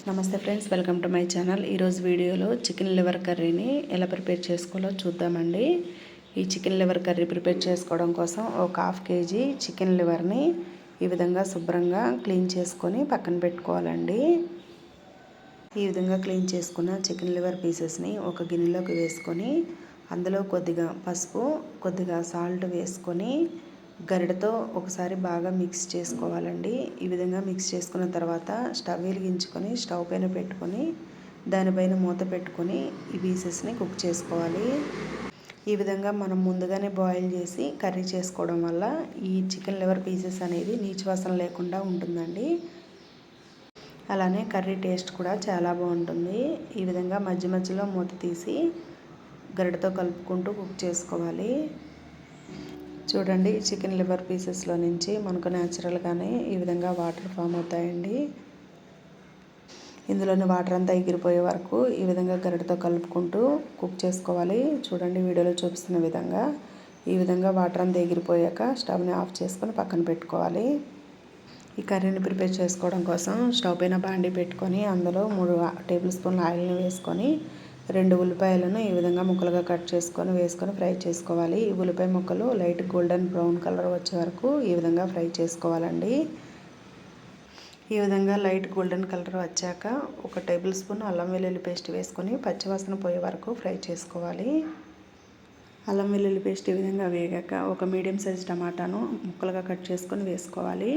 నమస్తే friends, welcome to my channel. ఈరోజు వీడియోలో చికెన్ లివర్ కర్రీని ఎలా ప్రిపేర్ చేసుకోవాలో చూద్దామండి. ఈ చికెన్ లివర్ కర్రీ ప్రిపేర్ చేసుకోవడం కోసం ఒక హాఫ్ కేజీ చికెన్ లివర్ని ఈ విధంగా శుభ్రంగా క్లీన్ చేసుకొని పక్కన పెట్టుకోవాలండి. ఈ విధంగా క్లీన్ చేసుకున్న చికెన్ లివర్ పీసెస్ని ఒక గిన్నెలోకి వేసుకొని అందులో కొద్దిగా పసుపు, కొద్దిగా సాల్ట్ వేసుకొని గరిటతో ఒకసారి బాగా మిక్స్ చేసుకోవాలండి. ఈ విధంగా మిక్స్ చేసుకున్న తర్వాత స్టవ్ వెలిగించుకొని స్టవ్ పైన పెట్టుకొని దానిపైన మూత పెట్టుకొని ఈ పీసెస్ని కుక్ చేసుకోవాలి. ఈ విధంగా మనం ముందుగానే బాయిల్ చేసి కర్రీ చేసుకోవడం వల్ల ఈ చికెన్ లివర్ పీసెస్ అనేది నీచువాసన లేకుండా ఉంటుందండి. అలానే కర్రీ టేస్ట్ కూడా చాలా బాగుంటుంది. ఈ విధంగా మధ్య మధ్యలో మూత తీసి గరిటతో కలుపుకుంటూ కుక్ చేసుకోవాలి. చూడండి, చికెన్ లివర్ పీసెస్లో నుంచి మనకు న్యాచురల్గానే ఈ విధంగా వాటర్ ఫామ్ అవుతాయండి. ఇందులోని వాటర్ అంతా ఎగిరిపోయే వరకు ఈ విధంగా గరిటతో కలుపుకుంటూ కుక్ చేసుకోవాలి. చూడండి, వీడియోలో చూపిస్తున్న విధంగా ఈ విధంగా వాటర్ అంతా ఎగిరిపోయాక స్టవ్ని ఆఫ్ చేసుకొని పక్కన పెట్టుకోవాలి. ఈ కర్రీని ప్రిపేర్ చేసుకోవడం కోసం స్టవ్ పైన బాండీ పెట్టుకొని అందులో 3 టేబుల్ స్పూన్ల ఆయిల్ని వేసుకొని 2 ఉల్లిపాయలను ఈ విధంగా ముక్కలుగా కట్ చేసుకొని వేసుకొని ఫ్రై చేసుకోవాలి. ఈ ఉల్లిపాయ ముక్కలు లైట్ గోల్డెన్ బ్రౌన్ కలర్ వచ్చే వరకు ఈ విధంగా ఫ్రై చేసుకోవాలండి. ఈ విధంగా లైట్ గోల్డెన్ కలర్ వచ్చాక 1 టేబుల్ స్పూన్ అల్లం వెల్లుల్లి పేస్ట్ వేసుకొని పచ్చివాసన పోయే వరకు ఫ్రై చేసుకోవాలి. అల్లం వెల్లుల్లి పేస్ట్ ఈ విధంగా వేగాక ఒక మీడియం సైజ్ టమాటాను ముక్కలుగా కట్ చేసుకొని వేసుకోవాలి.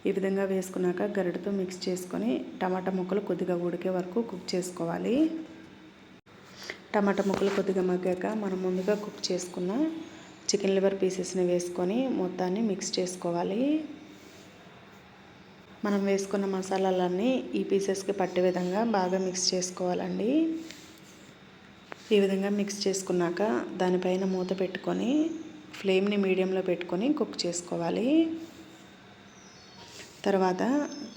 ఈ విధంగా వేసుకున్నాక గరిటతో మిక్స్ చేసుకొని టమాటా ముక్కలు కొద్దిగా ఉడికే వరకు కుక్ చేసుకోవాలి. టమాటా ముక్కలు కొద్దిగా మగ్గాక మనం ముందుగా కుక్ చేసుకున్న చికెన్ లివర్ పీసెస్ని వేసుకొని మొత్తాన్ని మిక్స్ చేసుకోవాలి. మనం వేసుకున్న మసాలాలన్నీ ఈ పీసెస్కి పట్టే విధంగా బాగా మిక్స్ చేసుకోవాలండి. ఈ విధంగా మిక్స్ చేసుకున్నాక దానిపైన మూత పెట్టుకొని ఫ్లేమ్ని మీడియంలో పెట్టుకొని కుక్ చేసుకోవాలి. తర్వాత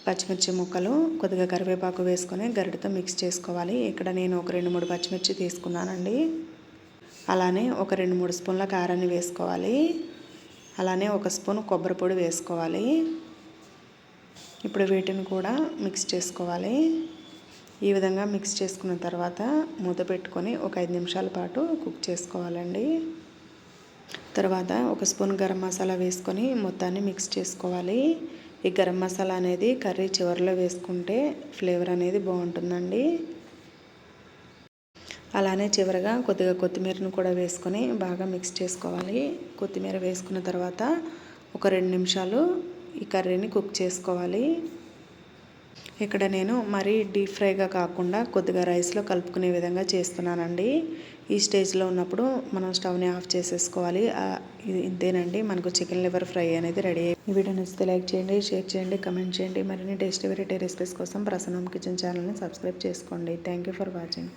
పచ్చిమిర్చి ముక్కలు, కొద్దిగా కరివేపాకు వేసుకొని గరిటతో మిక్స్ చేసుకోవాలి. ఇక్కడ నేను ఒక 2-3 పచ్చిమిర్చి తీసుకున్నానండి. అలానే ఒక 2-3 స్పూన్ల కారాన్ని వేసుకోవాలి. అలానే 1 స్పూన్ కొబ్బరి పొడి వేసుకోవాలి. ఇప్పుడు వీటిని కూడా మిక్స్ చేసుకోవాలి. ఈ విధంగా మిక్స్ చేసుకున్న తర్వాత మూత పెట్టుకొని ఒక 5 నిమిషాల పాటు కుక్ చేసుకోవాలండి. తర్వాత 1 స్పూన్ గరం మసాలా వేసుకొని మొత్తాన్ని మిక్స్ చేసుకోవాలి. ఈ గరం మసాలా అనేది కర్రీ చివరిలో వేసుకుంటే ఫ్లేవర్ అనేది బాగుంటుందండి. అలానే చివరగా కొద్దిగా కొత్తిమీరను కూడా వేసుకొని బాగా మిక్స్ చేసుకోవాలి. కొత్తిమీర వేసుకున్న తర్వాత ఒక 2 నిమిషాలు ఈ కర్రీని కుక్ చేసుకోవాలి. ఇక్కడ నేను మరీ డీప్ ఫ్రైగా కాకుండా కొద్దిగా రైస్లో కలుపుకునే విధంగా చేస్తున్నానండి. ఈ స్టేజ్లో ఉన్నప్పుడు మనం స్టవ్ని ఆఫ్ చేసేసుకోవాలి. ఇంతేనండి, మనకు చికెన్ లివర్ ఫ్రై అనేది రెడీ అయ్యి. ఈ వీడియో నచ్చితే లైక్ చేయండి, షేర్ చేయండి, కమెంట్ చేయండి. మరిన్ని టేస్టీ వెరైటీ రెసిపీస్ కోసం ప్రసన్నం కిచెన్ ఛానల్ని సబ్స్క్రైబ్ చేసుకోండి. Thank you for watching.